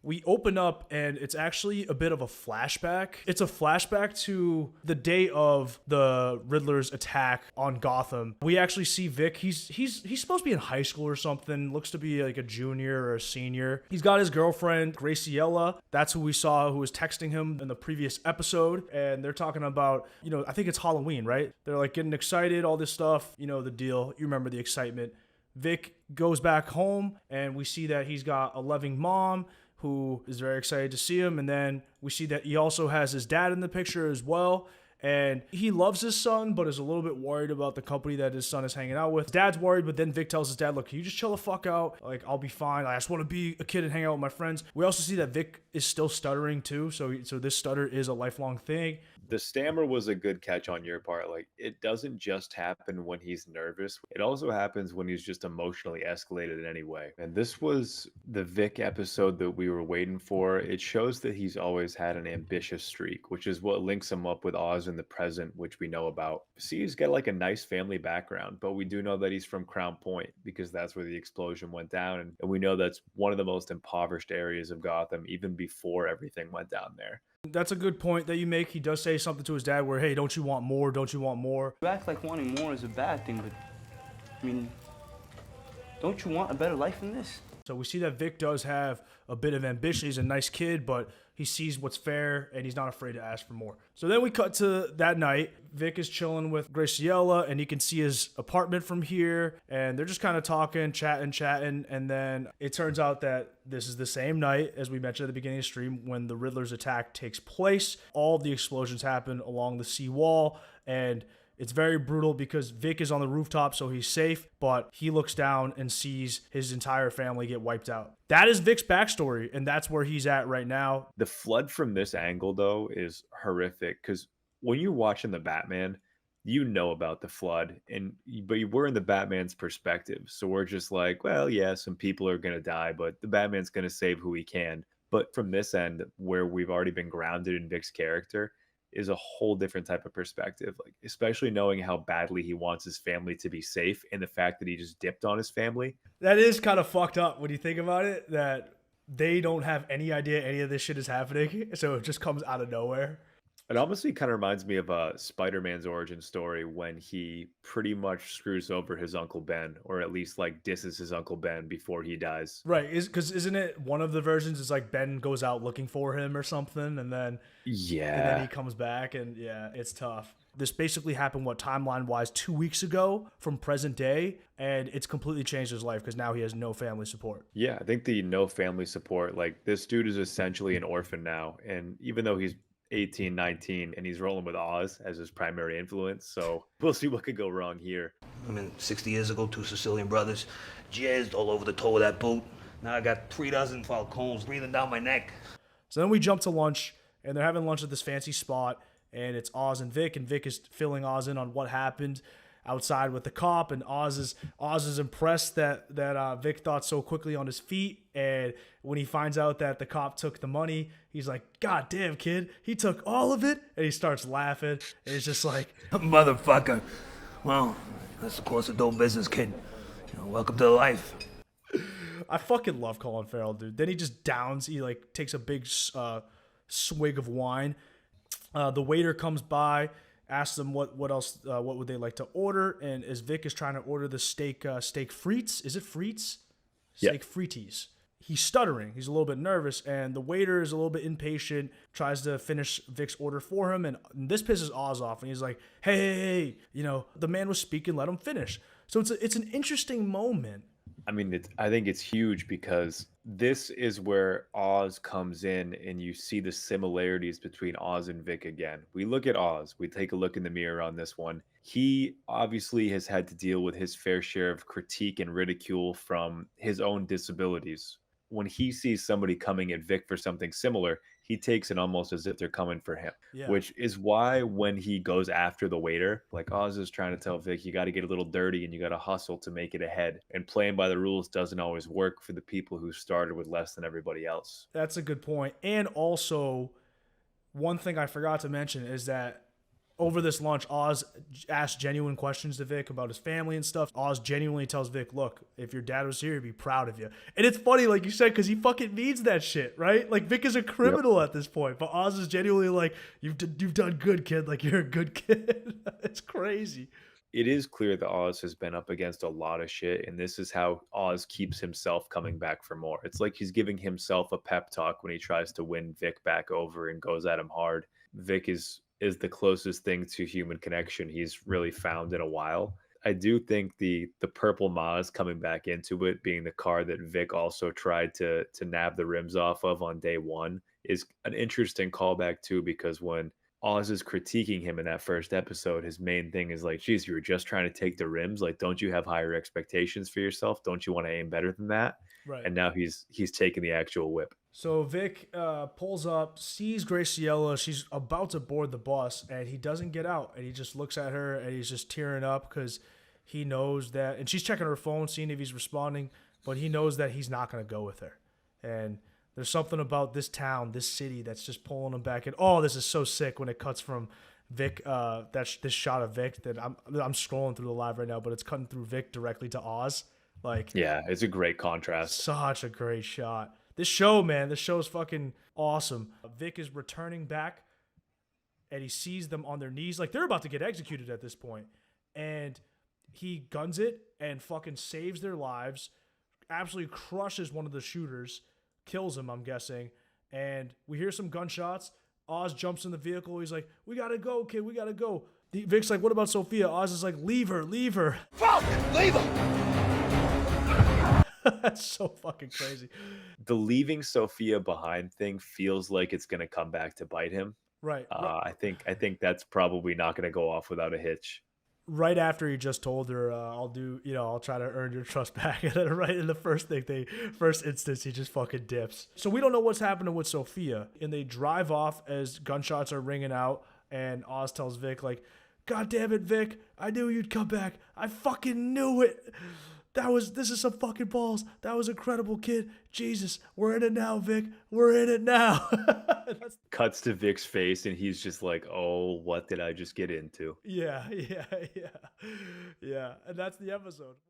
We open up and it's actually a bit of a flashback. It's a flashback to the day of the Riddler's attack on Gotham. We actually see Vic. He's supposed to be in high school or something. Looks to be like a junior or a senior. He's got his girlfriend, Graciela. That's who we saw who was texting him in the previous episode. And they're talking about, I think it's Halloween, right? They're like getting excited, all this stuff. You know the deal. You remember the excitement. Vic goes back home and we see that he's got a loving mom who is very excited to see him. And then we see that he also has his dad in the picture as well. And he loves his son, but is a little bit worried about the company that his son is hanging out with. His dad's worried, but then Vic tells his dad, look, can you just chill the fuck out? Like, I'll be fine. I just want to be a kid and hang out with my friends. We also see that Vic is still stuttering too. So this stutter is a lifelong thing. The stammer was a good catch on your part. Like, it doesn't just happen when he's nervous. It also happens when he's just emotionally escalated in any way. And this was the Vic episode that we were waiting for. It shows that he's always had an ambitious streak, which is what links him up with Oz in the present, which we know about. See, he's got like a nice family background, but we do know that he's from Crown Point because that's where the explosion went down. And we know that's one of the most impoverished areas of Gotham, even before everything went down there. That's a good point that you make. He does say something to his dad where, hey, don't you want more? Don't you want more? You act like wanting more is a bad thing, but, I mean, don't you want a better life than this? So we see that Vic does have a bit of ambition. He's a nice kid, but he sees what's fair and he's not afraid to ask for more. So then we cut to that night. Vic is chilling with Graciela and he can see his apartment from here. And they're just kind of talking, chatting. And then it turns out that this is the same night, as we mentioned at the beginning of the stream, when the Riddler's attack takes place. All of the explosions happen along the seawall. And it's very brutal because Vic is on the rooftop, so he's safe, but he looks down and sees his entire family get wiped out. That is Vic's backstory, and that's where he's at right now. The flood from this angle, though, is horrific because when you're watching the Batman, you know about the flood, but we're in the Batman's perspective. So we're just like, well, yeah, some people are going to die, but the Batman's going to save who he can. But from this end, where we've already been grounded in Vic's character, is a whole different type of perspective, like especially knowing how badly he wants his family to be safe and the fact that he just dipped on his family. That is kind of fucked up when you think about it, that they don't have any idea any of this shit is happening, so it just comes out of nowhere. It honestly kind of reminds me of Spider-Man's origin story when he pretty much screws over his Uncle Ben, or at least like disses his Uncle Ben before he dies. Right, because isn't it one of the versions is like Ben goes out looking for him or something, and then he comes back, and yeah, it's tough. This basically happened, timeline-wise, 2 weeks ago from present day, and it's completely changed his life because now he has no family support. Yeah, I think the no family support, like this dude is essentially an orphan now, and even though he's 18, 19, and he's rolling with Oz as his primary influence, so we'll see what could go wrong here. I mean, 60 years ago, 2 Sicilian brothers jazzed all over the toe of that boot. Now I got 3 dozen falcons breathing down my neck. So then we jump to lunch, and they're having lunch at this fancy spot, and it's Oz and Vic is filling Oz in on what happened outside with the cop, and Oz is impressed that Vic thought so quickly on his feet. And when he finds out that the cop took the money, he's like, God damn, kid, he took all of it. And he starts laughing, and it's just like, motherfucker. Well, that's the course of doing business, kid. Welcome to life. I fucking love Colin Farrell, dude. Then he just downs. He like takes a big swig of wine. The waiter comes by, asks them what else, what would they like to order, and as Vic is trying to order the steak frites, is it frites? Steak frites. He's stuttering. He's a little bit nervous, and the waiter is a little bit impatient, tries to finish Vic's order for him, and this pisses Oz off, and he's like, hey, the man was speaking, let him finish. So it's an interesting moment. I mean, I think it's huge because this is where Oz comes in and you see the similarities between Oz and Vic again. We look at Oz, we take a look in the mirror on this one. He obviously has had to deal with his fair share of critique and ridicule from his own disabilities. When he sees somebody coming at Vic for something similar, he takes it almost as if they're coming for him, which is why when he goes after the waiter, like Oz is trying to tell Vic, you got to get a little dirty and you got to hustle to make it ahead. And playing by the rules doesn't always work for the people who started with less than everybody else. That's a good point. And also, one thing I forgot to mention is that over this lunch, Oz asks genuine questions to Vic about his family and stuff. Oz genuinely tells Vic, look, if your dad was here, he'd be proud of you. And it's funny, like you said, because he fucking means that shit, right? Like, Vic is a criminal at this point, but Oz is genuinely like, you've done good, kid. Like, you're a good kid. It's crazy. It is clear that Oz has been up against a lot of shit, and this is how Oz keeps himself coming back for more. It's like he's giving himself a pep talk when he tries to win Vic back over and goes at him hard. Vic is the closest thing to human connection he's really found in a while. I do think the purple Maz coming back into it, being the car that Vic also tried to nab the rims off of on day one, is an interesting callback too, because when Oz is critiquing him in that first episode, his main thing is like, geez, you were just trying to take the rims. Like, don't you have higher expectations for yourself? Don't you want to aim better than that? Right. And now he's taking the actual whip. So Vic pulls up, sees Graciela. She's about to board the bus, and he doesn't get out. And he just looks at her, and he's just tearing up because he knows that. And she's checking her phone, seeing if he's responding, but he knows that he's not going to go with her. And there's something about this town, this city, that's just pulling him back. And oh, this is so sick when it cuts from Vic. This shot of Vic that I'm scrolling through the live right now, but it's cutting through Vic directly to Oz. Like, yeah, it's a great contrast. Such a great shot. This show, man, this show is fucking awesome. Vic is returning back, and he sees them on their knees. Like, they're about to get executed at this point. And he guns it and fucking saves their lives, absolutely crushes one of the shooters, kills him, I'm guessing. And we hear some gunshots. Oz jumps in the vehicle. He's like, we gotta go, kid, we gotta go. Vic's like, what about Sophia? Oz is like, leave her, leave her. Fuck! Leave her! That's so fucking crazy. The leaving Sophia behind thing feels like it's going to come back to bite him. Right. I think that's probably not going to go off without a hitch. Right after he just told her, I'll try to earn your trust back. And then right in the first instance, he just fucking dips. So we don't know what's happening with Sophia. And they drive off as gunshots are ringing out. And Oz tells Vic, like, God damn it, Vic. I knew you'd come back. I fucking knew it. This is some fucking balls. That was incredible, kid. Jesus, we're in it now, Vic. We're in it now. Cuts to Vic's face, and he's just like, oh, what did I just get into? Yeah. And that's the episode.